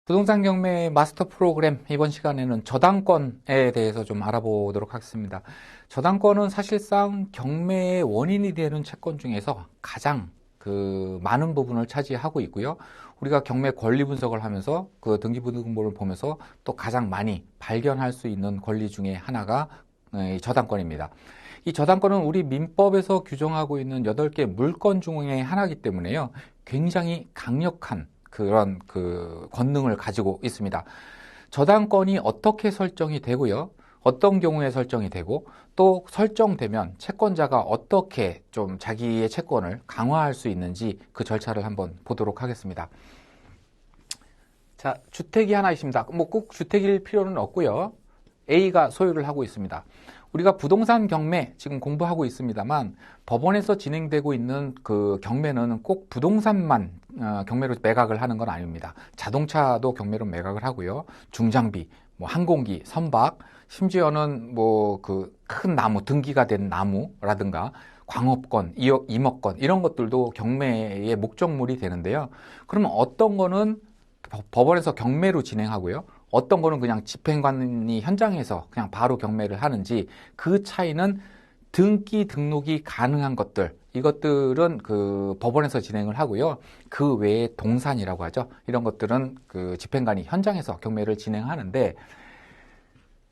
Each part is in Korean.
부동산 경매 마스터 프로그램 이번 시간에는 저당권에 대해서 좀 알아보도록 하겠습니다. 저당권은 사실상 경매의 원인이 되는 채권 중에서 가장 많은 부분을 차지하고 있고요. 우리가 경매 권리 분석을 하면서 그 등기부등본을 보면서 또 가장 많이 발견할 수 있는 권리 중에 하나가 저당권입니다. 이 저당권은 우리 민법에서 규정하고 있는 8개 물권 중에 하나이기 때문에요. 굉장히 강력한 그런 권능을 가지고 있습니다. 저당권이 어떻게 설정이 되고요. 어떤 경우에 설정이 되고 또 설정되면 채권자가 어떻게 좀 자기의 채권을 강화할 수 있는지 그 절차를 한번 보도록 하겠습니다. 자, 주택이 하나 있습니다. 뭐 꼭 주택일 필요는 없고요. A가 소유를 하고 있습니다. 우리가 부동산 경매 지금 공부하고 있습니다만 법원에서 진행되고 있는 그 경매는 꼭 부동산만 경매로 매각을 하는 건 아닙니다. 자동차도 경매로 매각을 하고요. 중장비, 뭐 항공기, 선박, 심지어는 뭐 큰 나무, 등기가 된 나무라든가 광업권, 임업권 이런 것들도 경매의 목적물이 되는데요. 그러면 어떤 거는 법원에서 경매로 진행하고요. 어떤 거는 그냥 집행관이 현장에서 그냥 바로 경매를 하는지 그 차이는 등기 등록이 가능한 것들 이것들은 법원에서 진행을 하고요. 그 외에 동산이라고 하죠. 이런 것들은 집행관이 현장에서 경매를 진행하는데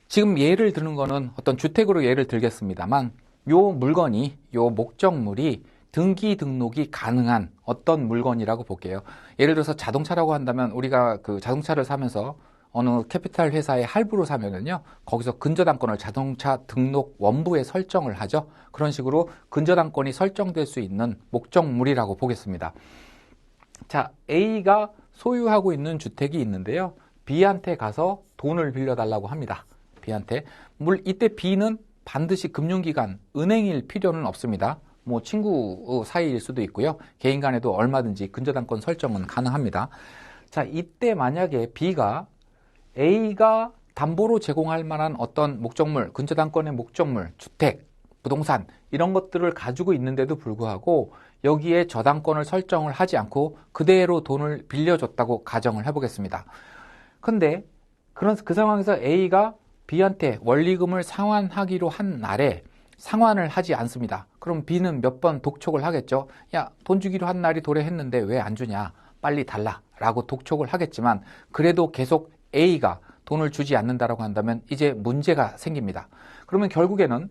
지금 예를 드는 거는 어떤 주택으로 예를 들겠습니다만 요 물건이 요 목적물이 등기 등록이 가능한 어떤 물건이라고 볼게요. 예를 들어서 자동차라고 한다면 우리가 자동차를 사면서 어느 캐피탈 회사에 할부로 사면은요, 거기서 근저당권을 자동차 등록 원부에 설정을 하죠. 그런 식으로 근저당권이 설정될 수 있는 목적물이라고 보겠습니다. 자, A가 소유하고 있는 주택이 있는데요. B한테 가서 돈을 빌려달라고 합니다. B한테. 이때 B는 반드시 금융기관, 은행일 필요는 없습니다. 뭐 친구 사이일 수도 있고요. 개인 간에도 얼마든지 근저당권 설정은 가능합니다. 자, 이때 만약에 B가 A가 담보로 제공할 만한 어떤 목적물, 근저당권의 목적물, 주택, 부동산 이런 것들을 가지고 있는데도 불구하고 여기에 저당권을 설정을 하지 않고 그대로 돈을 빌려줬다고 가정을 해보겠습니다. 근데 그 상황에서 A가 B한테 원리금을 상환하기로 한 날에 상환을 하지 않습니다. 그럼 B는 몇 번 독촉을 하겠죠. 야, 돈 주기로 한 날이 도래했는데 왜 안 주냐? 빨리 달라 라고 독촉을 하겠지만 그래도 계속 A가 돈을 주지 않는다라고 한다면 이제 문제가 생깁니다. 그러면 결국에는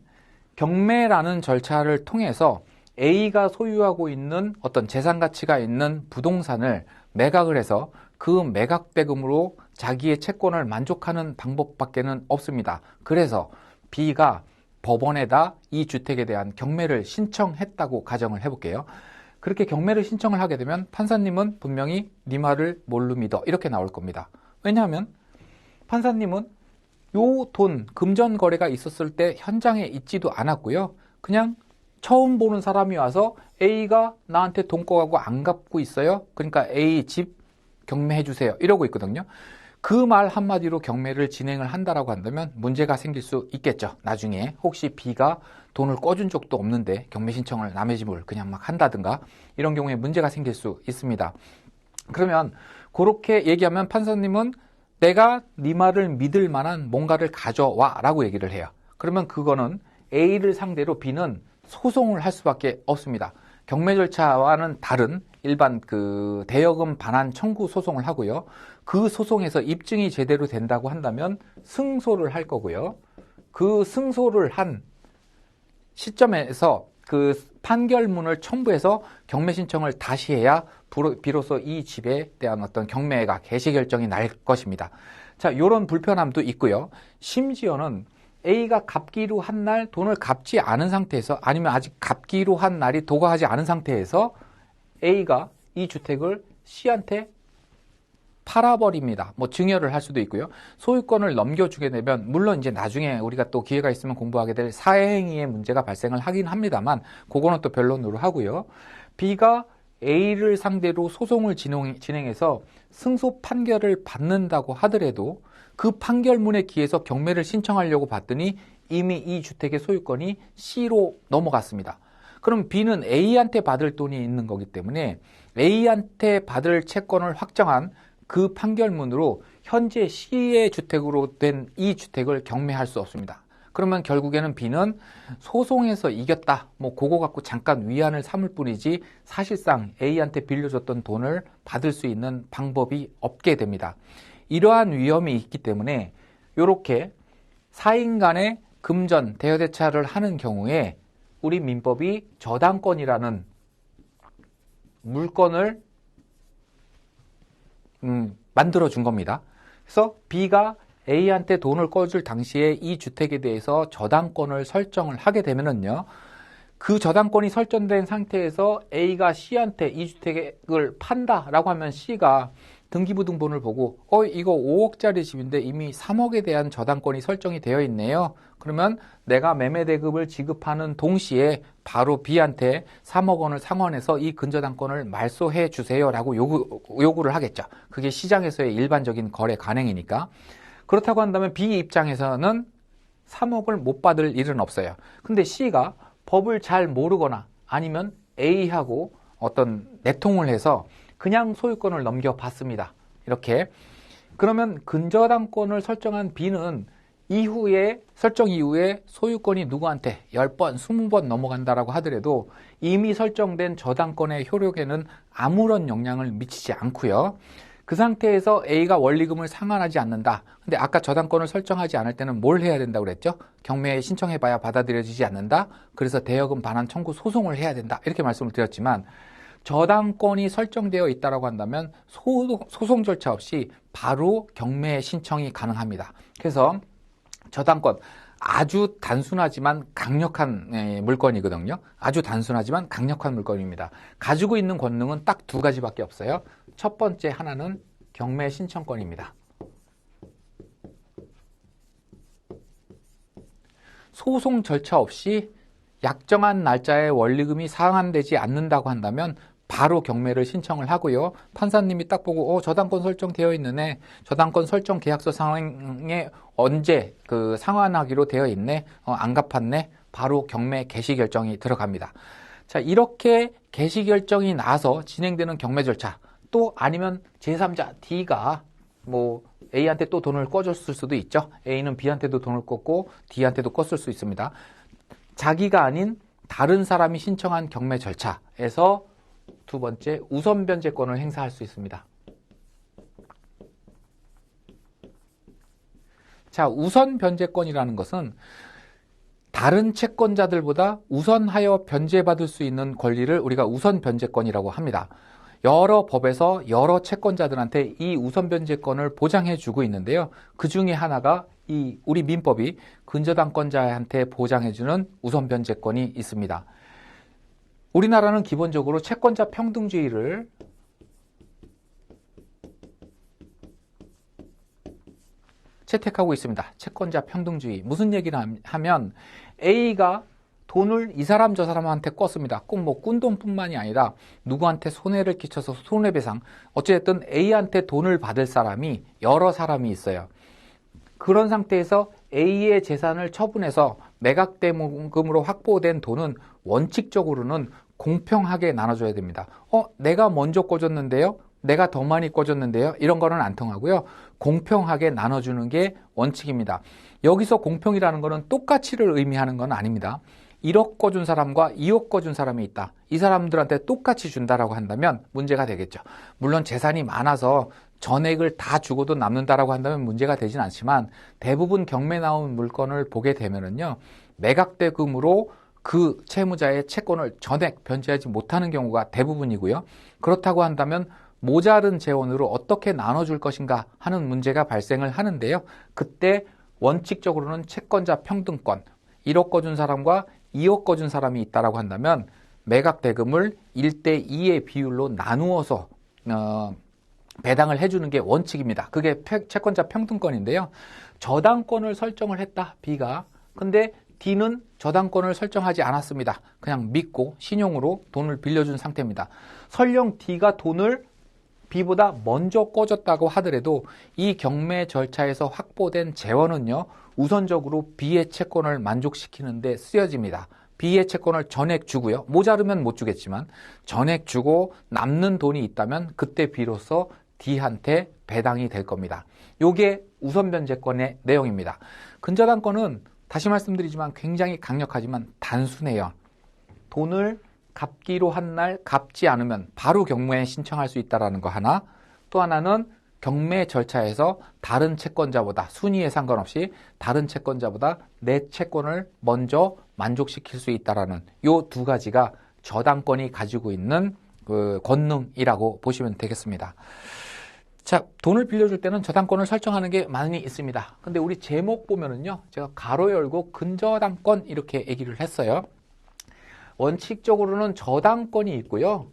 경매라는 절차를 통해서 A가 소유하고 있는 어떤 재산 가치가 있는 부동산을 매각을 해서 그 매각 대금으로 자기의 채권을 만족하는 방법밖에는 없습니다. 그래서 B가 법원에다 이 주택에 대한 경매를 신청했다고 가정을 해볼게요. 그렇게 경매를 신청을 하게 되면 판사님은 분명히 네 말을 뭘로 믿어 이렇게 나올 겁니다. 왜냐하면 판사님은 요 돈 금전 거래가 있었을 때 현장에 있지도 않았고요. 그냥 처음 보는 사람이 와서 A가 나한테 돈 꺼가고 안 갚고 있어요. 그러니까 A 집 경매해 주세요. 이러고 있거든요. 그 말 한마디로 경매를 진행을 한다라고 한다면 문제가 생길 수 있겠죠. 나중에 혹시 B가 돈을 꺼준 적도 없는데 경매 신청을 남의 집을 그냥 막 한다든가 이런 경우에 문제가 생길 수 있습니다. 그러면 그렇게 얘기하면 판사님은 내가 네 말을 믿을 만한 뭔가를 가져와 라고 얘기를 해요. 그러면 그거는 A를 상대로 B는 소송을 할 수밖에 없습니다. 경매 절차와는 다른 일반 대여금 반환 청구 소송을 하고요. 그 소송에서 입증이 제대로 된다고 한다면 승소를 할 거고요. 그 승소를 한 시점에서 그 판결문을 첨부해서 경매 신청을 다시 해야 비로소 이 집에 대한 어떤 경매가 개시 결정이 날 것입니다. 자, 요런 불편함도 있고요. 심지어는 A가 갚기로 한 날 돈을 갚지 않은 상태에서 아니면 아직 갚기로 한 날이 도과하지 않은 상태에서 A가 이 주택을 C한테 팔아버립니다. 뭐 증여를 할 수도 있고요. 소유권을 넘겨주게 되면 물론 이제 나중에 우리가 또 기회가 있으면 공부하게 될 사행위의 문제가 발생을 하긴 합니다만 그거는 또 변론으로 하고요. B가 A를 상대로 소송을 진행해서 승소 판결을 받는다고 하더라도 그 판결문에 기해서 경매를 신청하려고 봤더니 이미 이 주택의 소유권이 C로 넘어갔습니다. 그럼 B는 A한테 받을 돈이 있는 거기 때문에 A한테 받을 채권을 확정한 그 판결문으로 현재 C의 주택으로 된 이 주택을 경매할 수 없습니다. 그러면 결국에는 B는 소송에서 이겼다, 뭐 그거 갖고 잠깐 위안을 삼을 뿐이지 사실상 A한테 빌려줬던 돈을 받을 수 있는 방법이 없게 됩니다. 이러한 위험이 있기 때문에 이렇게 사인 간의 금전 대여대차를 하는 경우에 우리 민법이 저당권이라는 물건을 만들어 준 겁니다. 그래서 B가 A한테 돈을 꿔줄 당시에 이 주택에 대해서 저당권을 설정을 하게 되면은요, 그 저당권이 설정된 상태에서 A가 C한테 이 주택을 판다라고 하면 C가 등기부등본을 보고 이거 5억짜리 집인데 이미 3억에 대한 저당권이 설정이 되어 있네요. 그러면 내가 매매대금을 지급하는 동시에 바로 B한테 3억 원을 상환해서 이 근저당권을 말소해 주세요라고 요구를 하겠죠. 그게 시장에서의 일반적인 거래 관행이니까. 그렇다고 한다면 B 입장에서는 3억을 못 받을 일은 없어요. 근데 C가 법을 잘 모르거나 아니면 A하고 어떤 내통을 해서 그냥 소유권을 넘겨받습니다. 이렇게. 그러면 근저당권을 설정한 B는 설정 이후에 소유권이 누구한테 10번, 20번 넘어간다라고 하더라도 이미 설정된 저당권의 효력에는 아무런 영향을 미치지 않고요. 그 상태에서 A가 원리금을 상환하지 않는다. 근데 아까 저당권을 설정하지 않을 때는 뭘 해야 된다고 그랬죠? 경매에 신청해봐야 받아들여지지 않는다. 그래서 대여금 반환 청구 소송을 해야 된다. 이렇게 말씀을 드렸지만 저당권이 설정되어 있다고 한다면 소송 절차 없이 바로 경매 신청이 가능합니다. 그래서 저당권 아주 단순하지만 강력한 물건이거든요. 아주 단순하지만 강력한 물건입니다. 가지고 있는 권능은 딱 두 가지밖에 없어요. 첫 번째 하나는 경매 신청권입니다. 소송 절차 없이 약정한 날짜에 원리금이 상환되지 않는다고 한다면 바로 경매를 신청을 하고요. 판사님이 딱 보고 저당권 설정되어 있네. 저당권 설정 계약서 상황에 언제 상환하기로 되어 있네. 안 갚았네. 바로 경매 개시 결정이 들어갑니다. 자, 이렇게 개시 결정이 나서 진행되는 경매 절차. 또 아니면 제3자 D가 뭐 A한테 또 돈을 꿔줬을 수도 있죠. A는 B한테도 돈을 꿨고 D한테도 꿨을 수 있습니다. 자기가 아닌 다른 사람이 신청한 경매 절차에서 두 번째 우선 변제권을 행사할 수 있습니다. 자, 우선 변제권이라는 것은 다른 채권자들보다 우선하여 변제받을 수 있는 권리를 우리가 우선 변제권이라고 합니다. 여러 법에서 여러 채권자들한테 이 우선 변제권을 보장해 주고 있는데요. 그 중에 하나가 우리 민법이 근저당권자한테 보장해 주는 우선 변제권이 있습니다. 우리나라는 기본적으로 채권자 평등주의를 채택하고 있습니다. 채권자 평등주의. 무슨 얘기를 하면 A가 돈을 이 사람 저 사람한테 꿨습니다. 꼭 뭐 꾼돈뿐만이 아니라 누구한테 손해를 끼쳐서 손해배상. 어쨌든 A한테 돈을 받을 사람이 여러 사람이 있어요. 그런 상태에서 A의 재산을 처분해서 매각대금으로 확보된 돈은 원칙적으로는 공평하게 나눠줘야 됩니다. 내가 먼저 꿔줬는데요? 내가 더 많이 꿔줬는데요? 이런 거는 안 통하고요. 공평하게 나눠주는 게 원칙입니다. 여기서 공평이라는 거는 똑같이를 의미하는 건 아닙니다. 1억 꿔준 사람과 2억 꿔준 사람이 있다. 이 사람들한테 똑같이 준다라고 한다면 문제가 되겠죠. 물론 재산이 많아서 전액을 다 주고도 남는다라고 한다면 문제가 되진 않지만 대부분 경매 나온 물건을 보게 되면은요, 매각대금으로 그 채무자의 채권을 전액 변제하지 못하는 경우가 대부분이고요. 그렇다고 한다면 모자른 재원으로 어떻게 나눠줄 것인가 하는 문제가 발생을 하는데요. 그때 원칙적으로는 채권자 평등권, 1억 꿔준 사람과 2억 꿔준 사람이 있다라고 한다면 매각대금을 1대2의 비율로 나누어서 배당을 해주는 게 원칙입니다. 그게 채권자 평등권인데요. 저당권을 설정을 했다, B가. 근데 D는 저당권을 설정하지 않았습니다. 그냥 믿고 신용으로 돈을 빌려준 상태입니다. 설령 D가 돈을 B보다 먼저 꿔줬다고 하더라도 이 경매 절차에서 확보된 재원은요, 우선적으로 B의 채권을 만족시키는 데 쓰여집니다. B의 채권을 전액 주고요. 모자르면 못 주겠지만 전액 주고 남는 돈이 있다면 그때 비로소 D한테 배당이 될 겁니다. 요게 우선변제권의 내용입니다. 근저당권은 다시 말씀드리지만 굉장히 강력하지만 단순해요. 돈을 갚기로 한 날 갚지 않으면 바로 경매에 신청할 수 있다는 거 하나, 또 하나는 경매 절차에서 다른 채권자보다 순위에 상관없이 다른 채권자보다 내 채권을 먼저 만족시킬 수 있다는 요 두 가지가 저당권이 가지고 있는 그 권능이라고 보시면 되겠습니다. 자, 돈을 빌려줄 때는 저당권을 설정하는 게 많이 있습니다. 근데 우리 제목 보면은요, 제가 가로 열고 근저당권 이렇게 얘기를 했어요. 원칙적으로는 저당권이 있고요.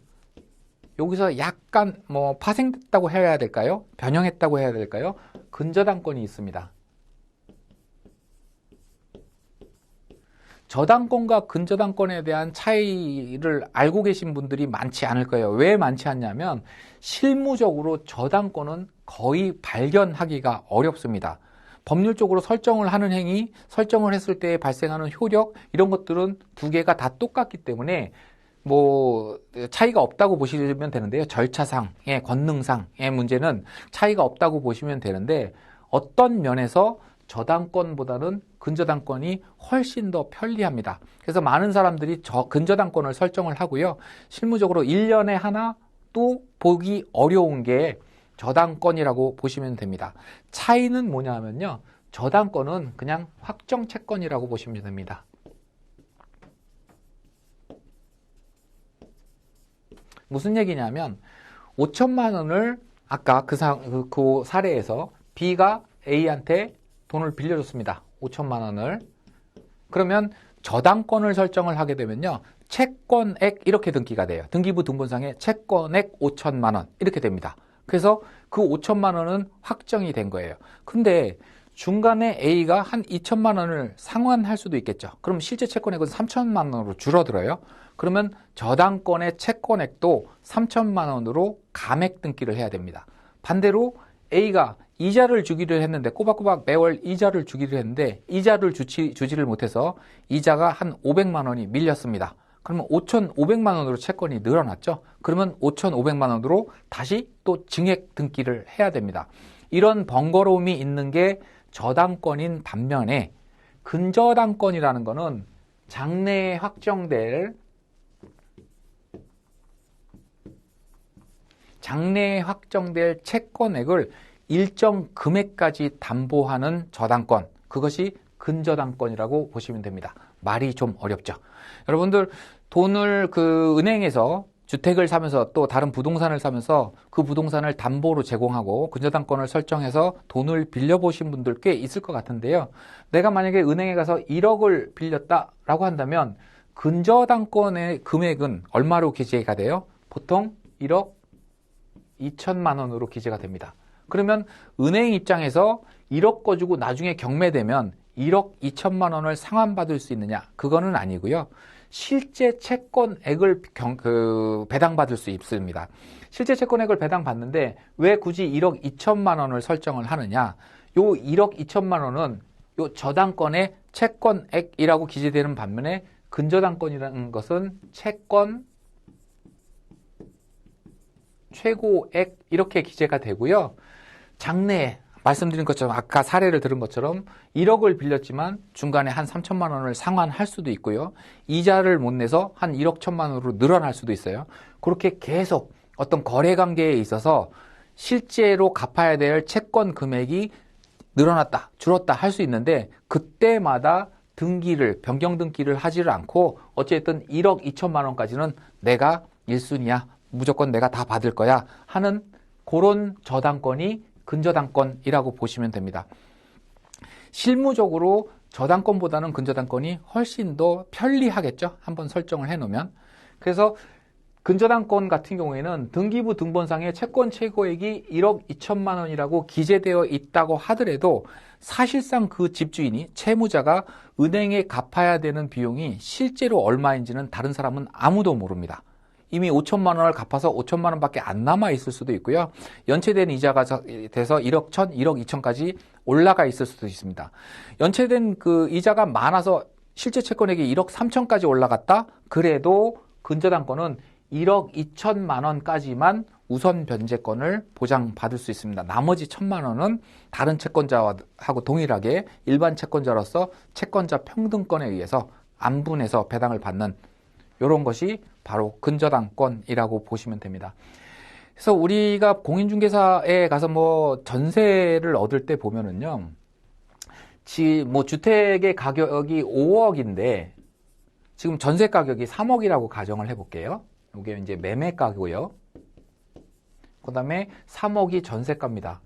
여기서 약간 파생됐다고 해야 될까요? 변형했다고 해야 될까요? 근저당권이 있습니다. 저당권과 근저당권에 대한 차이를 알고 계신 분들이 많지 않을 거예요. 왜 많지 않냐면 실무적으로 저당권은 거의 발견하기가 어렵습니다. 법률적으로 설정을 하는 행위, 설정을 했을 때 발생하는 효력 이런 것들은 두 개가 다 똑같기 때문에 차이가 없다고 보시면 되는데요. 절차상의 권능상의 문제는 차이가 없다고 보시면 되는데 어떤 면에서 저당권보다는 근저당권이 훨씬 더 편리합니다. 그래서 많은 사람들이 근저당권을 설정을 하고요. 실무적으로 1년에 하나 또 보기 어려운 게 저당권이라고 보시면 됩니다. 차이는 뭐냐 하면요. 저당권은 그냥 확정 채권이라고 보시면 됩니다. 무슨 얘기냐면 5천만 원을 아까 그 사례에서 B가 A한테 돈을 빌려줬습니다. 5천만 원을. 그러면 저당권을 설정을 하게 되면요. 채권액 이렇게 등기가 돼요. 등기부 등본상에 채권액 5천만 원 이렇게 됩니다. 그래서 그 5천만 원은 확정이 된 거예요. 근데 중간에 A가 한 2천만 원을 상환할 수도 있겠죠. 그럼 실제 채권액은 3천만 원으로 줄어들어요. 그러면 저당권의 채권액도 3천만 원으로 감액 등기를 해야 됩니다. 반대로 A가 이자를 주기로 했는데 꼬박꼬박 매월 이자를 주기로 했는데 이자를 주지를 못해서 이자가 한 500만 원이 밀렸습니다. 그러면 5,500만 원으로 채권이 늘어났죠. 그러면 5,500만 원으로 다시 또 증액 등기를 해야 됩니다. 이런 번거로움이 있는 게 저당권인 반면에 근저당권이라는 거는 장래에 확정될 채권액을 일정 금액까지 담보하는 저당권, 그것이 근저당권이라고 보시면 됩니다. 말이 좀 어렵죠. 여러분들 돈을 은행에서 주택을 사면서 또 다른 부동산을 사면서 그 부동산을 담보로 제공하고 근저당권을 설정해서 돈을 빌려보신 분들 꽤 있을 것 같은데요. 내가 만약에 은행에 가서 1억을 빌렸다라고 한다면 근저당권의 금액은 얼마로 기재가 돼요? 보통 1억 2천만 원으로 기재가 됩니다. 그러면 은행 입장에서 1억 거 주고 나중에 경매되면 1억 2천만 원을 상환받을 수 있느냐? 그거는 아니고요. 실제 채권액을 배당받을 수 있습니다. 실제 채권액을 배당받는데 왜 굳이 1억 2천만 원을 설정을 하느냐? 요 1억 2천만 원은 요 저당권의 채권액이라고 기재되는 반면에 근저당권이라는 것은 채권 최고액 이렇게 기재가 되고요. 장래에 말씀드린 것처럼 아까 사례를 들은 것처럼 1억을 빌렸지만 중간에 한 3천만 원을 상환할 수도 있고요. 이자를 못 내서 한 1억 1천만 원으로 늘어날 수도 있어요. 그렇게 계속 어떤 거래 관계에 있어서 실제로 갚아야 될 채권 금액이 늘어났다, 줄었다 할 수 있는데 그때마다 변경 등기를 하지를 않고 어쨌든 1억 2천만 원까지는 내가 1순위야. 무조건 내가 다 받을 거야 하는 그런 저당권이 근저당권이라고 보시면 됩니다. 실무적으로 저당권보다는 근저당권이 훨씬 더 편리하겠죠. 한번 설정을 해놓으면. 그래서 근저당권 같은 경우에는 등기부 등본상에 채권 최고액이 1억 2천만 원이라고 기재되어 있다고 하더라도 사실상 그 집주인이 채무자가 은행에 갚아야 되는 비용이 실제로 얼마인지는 다른 사람은 아무도 모릅니다. 이미 5천만 원을 갚아서 5천만 원밖에 안 남아 있을 수도 있고요. 연체된 이자가 돼서 1억 1천, 1억 2천까지 올라가 있을 수도 있습니다. 연체된 그 이자가 많아서 실제 채권액이 1억 3천까지 올라갔다? 그래도 근저당권은 1억 2천만 원까지만 우선 변제권을 보장받을 수 있습니다. 나머지 1,000만 원은 다른 채권자하고 동일하게 일반 채권자로서 채권자 평등권에 의해서 안분해서 배당을 받는 이런 것이 바로 근저당권이라고 보시면 됩니다. 그래서 우리가 공인중개사에 가서 뭐 전세를 얻을 때 보면은요, 뭐 주택의 가격이 5억인데 지금 전세 가격이 3억이라고 가정을 해볼게요. 이게 이제 매매가고요. 그 다음에 3억이 전세가입니다.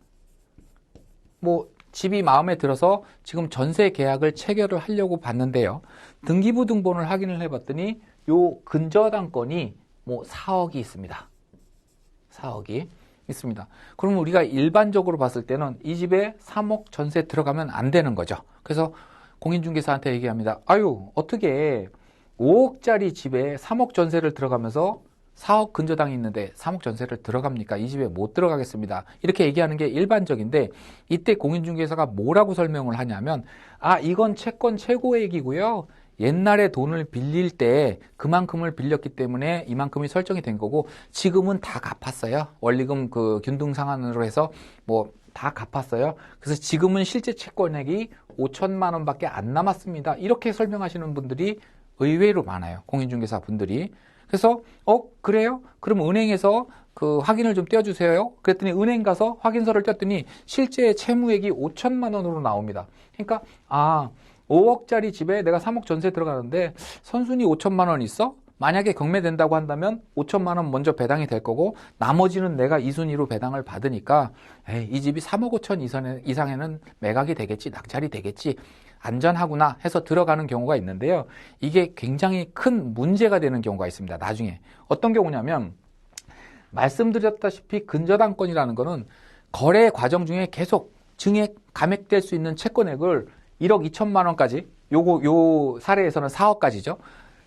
뭐 집이 마음에 들어서 지금 전세 계약을 체결을 하려고 봤는데요. 등기부 등본을 확인을 해봤더니 요 근저당권이 뭐 4억이 있습니다. 4억이 있습니다. 그러면 우리가 일반적으로 봤을 때는 이 집에 3억 전세 들어가면 안 되는 거죠. 그래서 공인중개사한테 얘기합니다. 아유, 어떻게 5억짜리 집에 3억 전세를 들어가면서 4억 근저당이 있는데 3억 전세를 들어갑니까? 이 집에 못 들어가겠습니다. 이렇게 얘기하는 게 일반적인데 이때 공인중개사가 뭐라고 설명을 하냐면 이건 채권 최고액이고요. 옛날에 돈을 빌릴 때 그만큼을 빌렸기 때문에 이만큼이 설정이 된 거고 지금은 다 갚았어요. 원리금 그 균등 상환으로 해서 뭐 다 갚았어요. 그래서 지금은 실제 채권액이 5천만 원밖에 안 남았습니다. 이렇게 설명하시는 분들이 의외로 많아요. 공인중개사 분들이. 그래서 그래요? 그럼 은행에서 그 확인을 좀 떼어주세요. 그랬더니 은행 가서 확인서를 떼었더니 실제 채무액이 5천만 원으로 나옵니다. 그러니까 5억짜리 집에 내가 3억 전세 들어가는데 선순위 5천만 원 있어? 만약에 경매된다고 한다면 5천만 원 먼저 배당이 될 거고 나머지는 내가 2순위로 배당을 받으니까 이 집이 3억 5천 이상에는 매각이 되겠지, 낙찰이 되겠지, 안전하구나 해서 들어가는 경우가 있는데요. 이게 굉장히 큰 문제가 되는 경우가 있습니다. 나중에 어떤 경우냐면 말씀드렸다시피 근저당권이라는 거는 거래 과정 중에 계속 증액, 감액될 수 있는 채권액을 1억 2천만 원까지, 요 사례에서는 4억까지죠.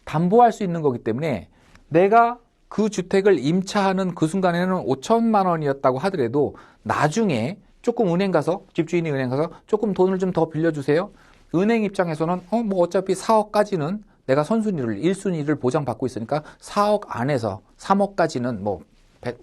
담보할 수 있는 거기 때문에 내가 그 주택을 임차하는 그 순간에는 5천만 원이었다고 하더라도 나중에 조금 은행 가서, 집주인이 은행 가서 조금 돈을 좀 더 빌려주세요. 은행 입장에서는 뭐 어차피 4억까지는 내가 선순위를 1순위를 보장받고 있으니까 4억 안에서 3억까지는 뭐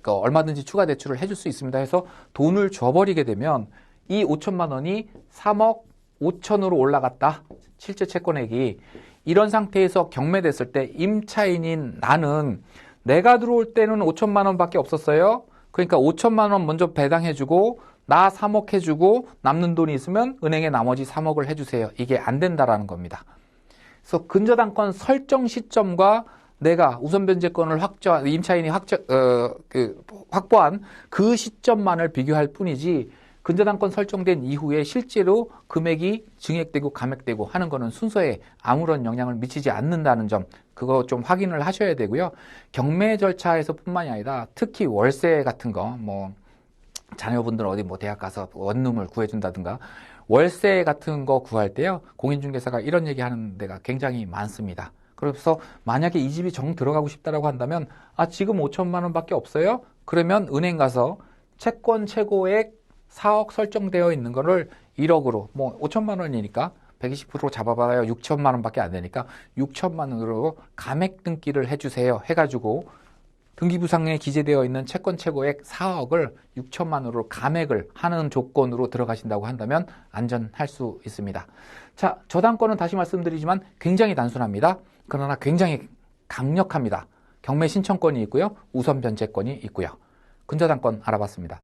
얼마든지 추가 대출을 해줄 수 있습니다 해서 돈을 줘버리게 되면 이 5천만 원이 3억 5천으로 올라갔다. 실제 채권액이. 이런 상태에서 경매됐을 때 임차인인 나는 내가 들어올 때는 5천만 원밖에 없었어요. 그러니까 5천만 원 먼저 배당해주고 나 3억 해주고 남는 돈이 있으면 은행에 나머지 3억을 해주세요. 이게 안 된다라는 겁니다. 그래서 근저당권 설정 시점과 내가 우선 변제권을 임차인이 확보한 그 시점만을 비교할 뿐이지 근저당권 설정된 이후에 실제로 금액이 증액되고 감액되고 하는 거는 순서에 아무런 영향을 미치지 않는다는 점, 그거 좀 확인을 하셔야 되고요. 경매 절차에서 뿐만이 아니라 특히 월세 같은 거, 뭐 자녀분들 어디 뭐 대학 가서 원룸을 구해준다든가 월세 같은 거 구할 때요, 공인중개사가 이런 얘기하는 데가 굉장히 많습니다. 그래서 만약에 이 집이 정 들어가고 싶다라고 한다면 지금 5천만 원밖에 없어요? 그러면 은행 가서 채권 최고액 4억 설정되어 있는 거를 1억으로, 뭐 5천만 원이니까 120% 잡아봐야 6천만 원밖에 안 되니까 6천만 원으로 감액 등기를 해주세요 해가지고 등기부상에 기재되어 있는 채권 최고액 4억을 6천만 원으로 감액을 하는 조건으로 들어가신다고 한다면 안전할 수 있습니다. 자, 저당권은 다시 말씀드리지만 굉장히 단순합니다. 그러나 굉장히 강력합니다. 경매 신청권이 있고요. 우선 변제권이 있고요. 근저당권 알아봤습니다.